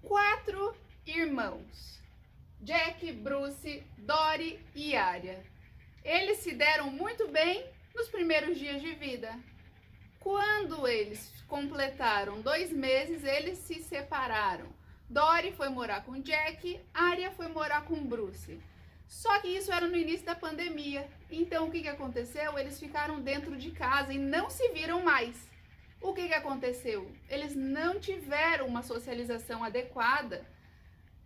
4 irmãos, Jack, Bruce, Dory e Arya. Eles se deram muito bem nos primeiros dias de vida. Quando eles completaram 2 meses, eles se separaram. Dory foi morar com Jack, Arya foi morar com Bruce. Só que isso era no início da pandemia. Então o que aconteceu? Eles ficaram dentro de casa e não se viram mais. O que aconteceu? Eles não tiveram uma socialização adequada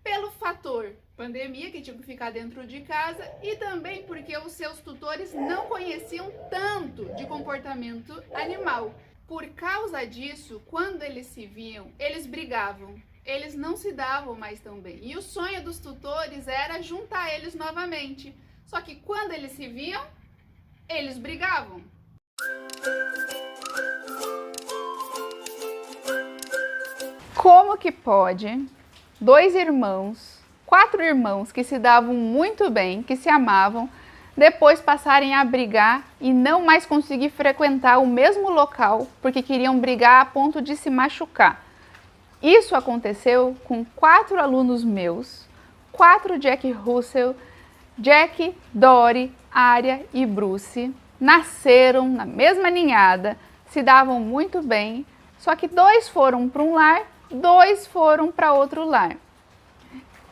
pelo fator pandemia, que tinham que ficar dentro de casa, e também porque os seus tutores não conheciam tanto de comportamento animal. Por causa disso, quando eles se viam, eles brigavam. Eles não se davam mais tão bem. E o sonho dos tutores era juntar eles novamente. Só que quando eles se viam, eles brigavam. Como que pode 2 irmãos, 4 irmãos que se davam muito bem, que se amavam, depois passarem a brigar e não mais conseguir frequentar o mesmo local porque queriam brigar a ponto de se machucar? Isso aconteceu com 4 alunos meus, 4 Jack Russell, Jack, Dory, Arya e Bruce. Nasceram na mesma ninhada, se davam muito bem, só que 2 foram para um lar, 2 foram para outro lar.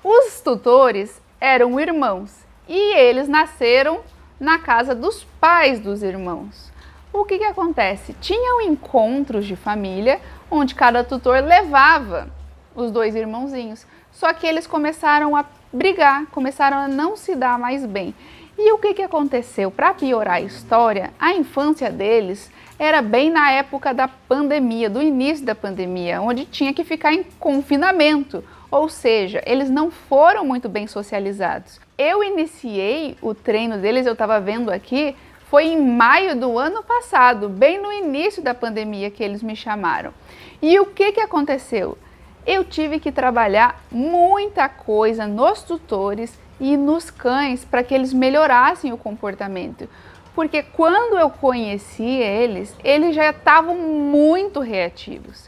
Os tutores eram irmãos e eles nasceram na casa dos pais dos irmãos. O que acontece? Tinham encontros de família onde cada tutor levava os 2 irmãozinhos. Só que eles começaram a brigar, começaram a não se dar mais bem. E o que aconteceu? Para piorar a história, a infância deles era bem na época da pandemia, do início da pandemia, onde tinha que ficar em confinamento. Ou seja, eles não foram muito bem socializados. Eu iniciei o treino deles, eu estava vendo aqui, foi em maio do ano passado, bem no início da pandemia que eles me chamaram. E o que aconteceu? Eu tive que trabalhar muita coisa nos tutores e nos cães para que eles melhorassem o comportamento. Porque quando eu conheci eles já estavam muito reativos.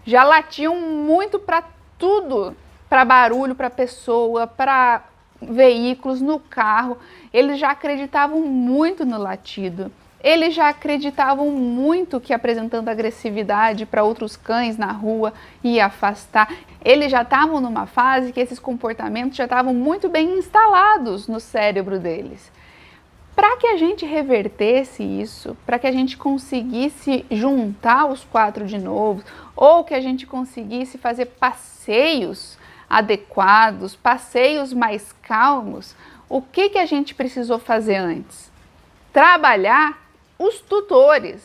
Já latiam muito para tudo, para barulho, para pessoa, para veículos, no carro. Eles já acreditavam muito no latido. Eles já acreditavam muito que apresentando agressividade para outros cães na rua ia afastar. Eles já estavam numa fase que esses comportamentos já estavam muito bem instalados no cérebro deles. Para que a gente revertesse isso, para que a gente conseguisse juntar os 4 de novo, ou que a gente conseguisse fazer passeios adequados, passeios mais calmos, o que a gente precisou fazer antes? Trabalhar os tutores,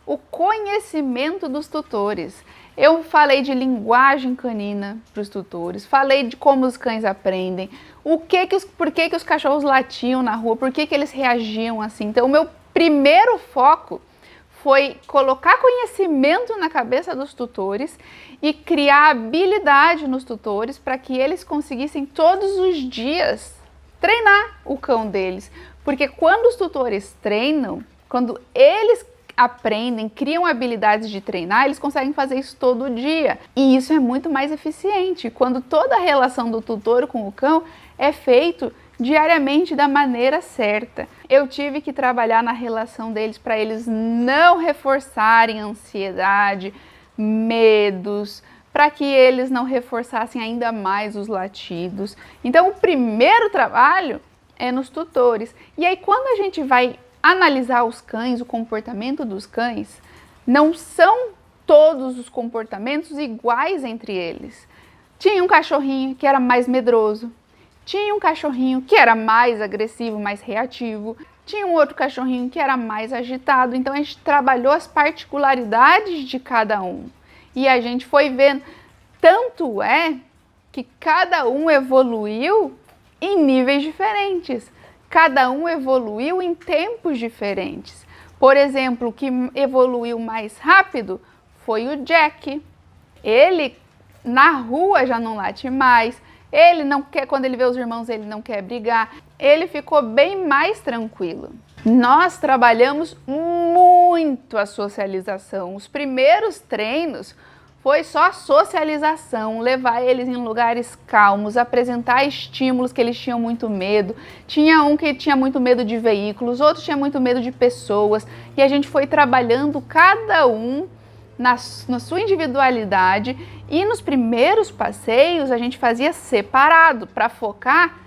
o conhecimento dos tutores. Eu falei de linguagem canina para os tutores, falei de como os cães aprendem, por que os cachorros latiam na rua, por que eles reagiam assim. Então, o meu primeiro foco foi colocar conhecimento na cabeça dos tutores e criar habilidade nos tutores para que eles conseguissem todos os dias treinar o cão deles. Porque quando os tutores treinam, quando eles aprendem, criam habilidades de treinar, eles conseguem fazer isso todo dia. E isso é muito mais eficiente, quando toda a relação do tutor com o cão é feito diariamente da maneira certa. Eu tive que trabalhar na relação deles para eles não reforçarem ansiedade, medos, para que eles não reforçassem ainda mais os latidos. Então, o primeiro trabalho é nos tutores. E aí, quando a gente vai analisar os cães, o comportamento dos cães, não são todos os comportamentos iguais entre eles. Tinha um cachorrinho que era mais medroso, tinha um cachorrinho que era mais agressivo, mais reativo, tinha um outro cachorrinho que era mais agitado. Então a gente trabalhou as particularidades de cada um e a gente foi vendo. Tanto é que cada um evoluiu em níveis diferentes. Cada um evoluiu em tempos diferentes. Por exemplo, o que evoluiu mais rápido foi o Jack. Ele na rua já não late mais, Ele não quer, quando ele vê os irmãos, ele não quer brigar. Ele ficou bem mais tranquilo. Nós trabalhamos muito a socialização. Os primeiros treinos foi só socialização, levar eles em lugares calmos, apresentar estímulos que eles tinham muito medo. Tinha um que tinha muito medo de veículos, outro tinha muito medo de pessoas. E a gente foi trabalhando cada um na sua individualidade. E nos primeiros passeios a gente fazia separado, para focar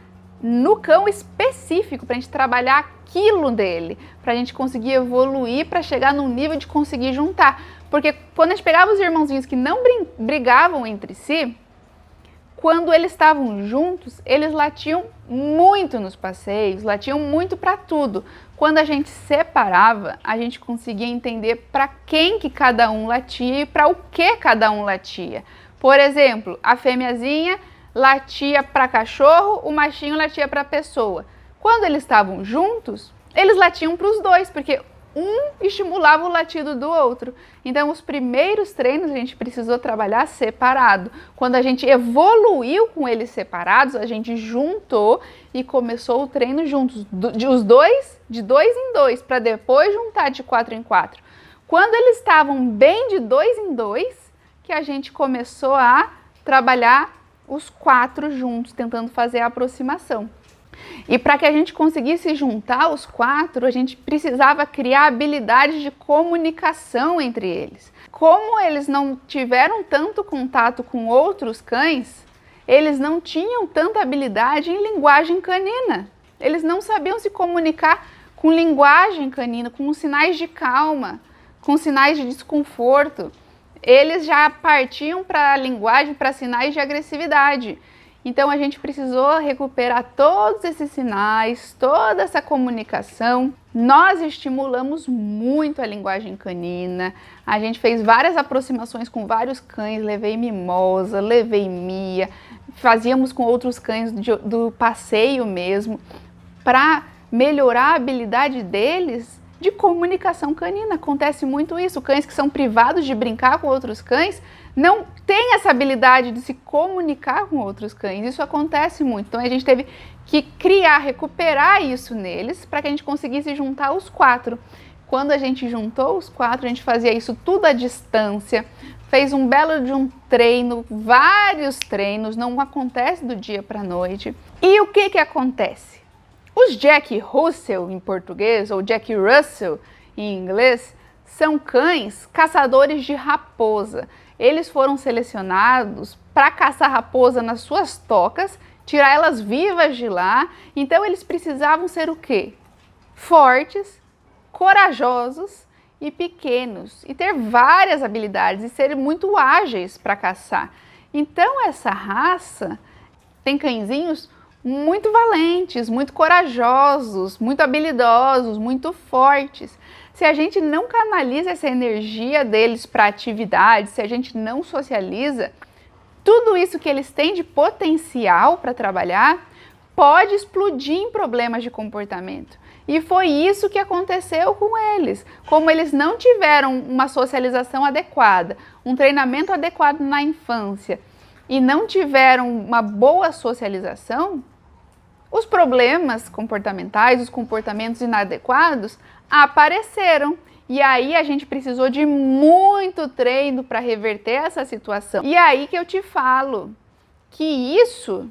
no cão específico, para a gente trabalhar aquilo dele, para a gente conseguir evoluir, para chegar num nível de conseguir juntar. Porque quando a gente pegava os irmãozinhos que não brigavam entre si, quando eles estavam juntos, eles latiam muito nos passeios, latiam muito para tudo. Quando a gente separava, a gente conseguia entender para quem que cada um latia e para o que cada um latia. Por exemplo, a fêmeazinha latia para cachorro, o machinho latia para pessoa. Quando eles estavam juntos, eles latiam para os dois, porque um estimulava o latido do outro. Então, os primeiros treinos a gente precisou trabalhar separado. Quando a gente evoluiu com eles separados, a gente juntou e começou o treino juntos, os dois, de 2 em 2, para depois juntar de 4 em 4. Quando eles estavam bem de 2 em 2, que a gente começou a trabalhar os 4 juntos, tentando fazer a aproximação. E para que a gente conseguisse juntar os 4, a gente precisava criar habilidades de comunicação entre eles. Como eles não tiveram tanto contato com outros cães, eles não tinham tanta habilidade em linguagem canina. Eles não sabiam se comunicar com linguagem canina, com sinais de calma, com sinais de desconforto. Eles já partiam para a linguagem, para sinais de agressividade. Então, a gente precisou recuperar todos esses sinais, toda essa comunicação. Nós estimulamos muito a linguagem canina. A gente fez várias aproximações com vários cães. Levei Mimosa, levei Mia. Fazíamos com outros cães do passeio mesmo, para melhorar a habilidade deles de comunicação canina. Acontece muito isso. Cães que são privados de brincar com outros cães não têm essa habilidade de se comunicar com outros cães. Isso acontece muito. Então a gente teve que recuperar isso neles para que a gente conseguisse juntar os 4. Quando a gente juntou os 4, a gente fazia isso tudo à distância. Fez um belo de um treino, vários treinos, não acontece do dia para a noite. E o que que acontece? Os Jack Russell em português, ou Jack Russell em inglês, são cães caçadores de raposa. Eles foram selecionados para caçar raposa nas suas tocas, tirar elas vivas de lá. Então eles precisavam ser o quê? Fortes, corajosos e pequenos, e ter várias habilidades e serem muito ágeis para caçar. Então essa raça tem cãezinhos muito valentes, muito corajosos, muito habilidosos, muito fortes. Se a gente não canaliza essa energia deles para atividade, se a gente não socializa, tudo isso que eles têm de potencial para trabalhar pode explodir em problemas de comportamento. E foi isso que aconteceu com eles. Como eles não tiveram uma socialização adequada, um treinamento adequado na infância e não tiveram uma boa socialização, os problemas comportamentais, os comportamentos inadequados apareceram. E aí a gente precisou de muito treino para reverter essa situação. E aí que eu te falo que isso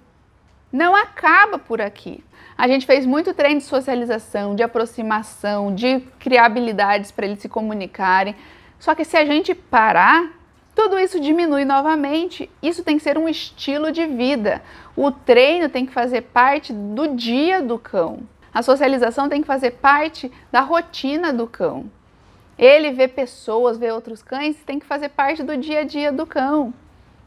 não acaba por aqui. A gente fez muito treino de socialização, de aproximação, de criar habilidades para eles se comunicarem. Só que se a gente parar, tudo isso diminui novamente. Isso tem que ser um estilo de vida. O treino tem que fazer parte do dia do cão. A socialização tem que fazer parte da rotina do cão. Ele vê pessoas, vê outros cães, tem que fazer parte do dia a dia do cão.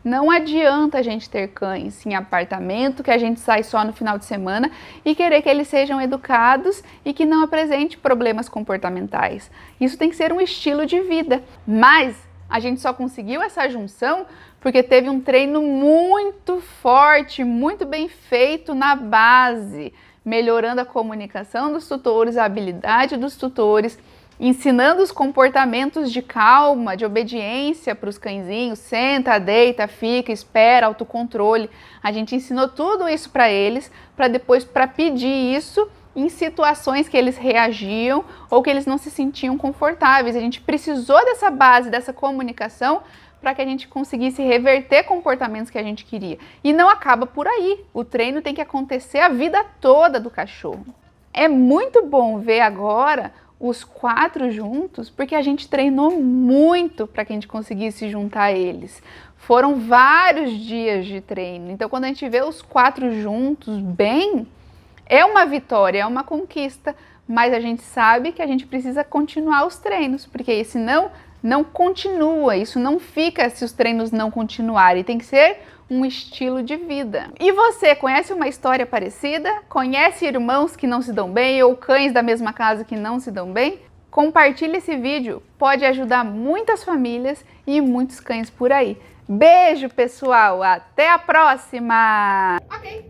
Não adianta a gente ter cães em apartamento, que a gente sai só no final de semana e querer que eles sejam educados e que não apresente problemas comportamentais. Isso tem que ser um estilo de vida. Mas a gente só conseguiu essa junção porque teve um treino muito forte, muito bem feito na base, melhorando a comunicação dos tutores, a habilidade dos tutores, ensinando os comportamentos de calma, de obediência para os cãezinhos, senta, deita, fica, espera, autocontrole. A gente ensinou tudo isso para eles, para depois para pedir isso em situações que eles reagiam ou que eles não se sentiam confortáveis. A gente precisou dessa base, dessa comunicação, para que a gente conseguisse reverter comportamentos que a gente queria. E não acaba por aí. O treino tem que acontecer a vida toda do cachorro. É muito bom ver agora os 4 juntos, porque a gente treinou muito para que a gente conseguisse juntar eles. Foram vários dias de treino. Então, quando a gente vê os 4 juntos bem, é uma vitória, é uma conquista, mas a gente sabe que a gente precisa continuar os treinos, porque senão não continua, isso não fica se os treinos não continuarem, tem que ser um estilo de vida. E você, conhece uma história parecida? Conhece irmãos que não se dão bem ou cães da mesma casa que não se dão bem? Compartilhe esse vídeo, pode ajudar muitas famílias e muitos cães por aí. Beijo, pessoal! Até a próxima! Ok.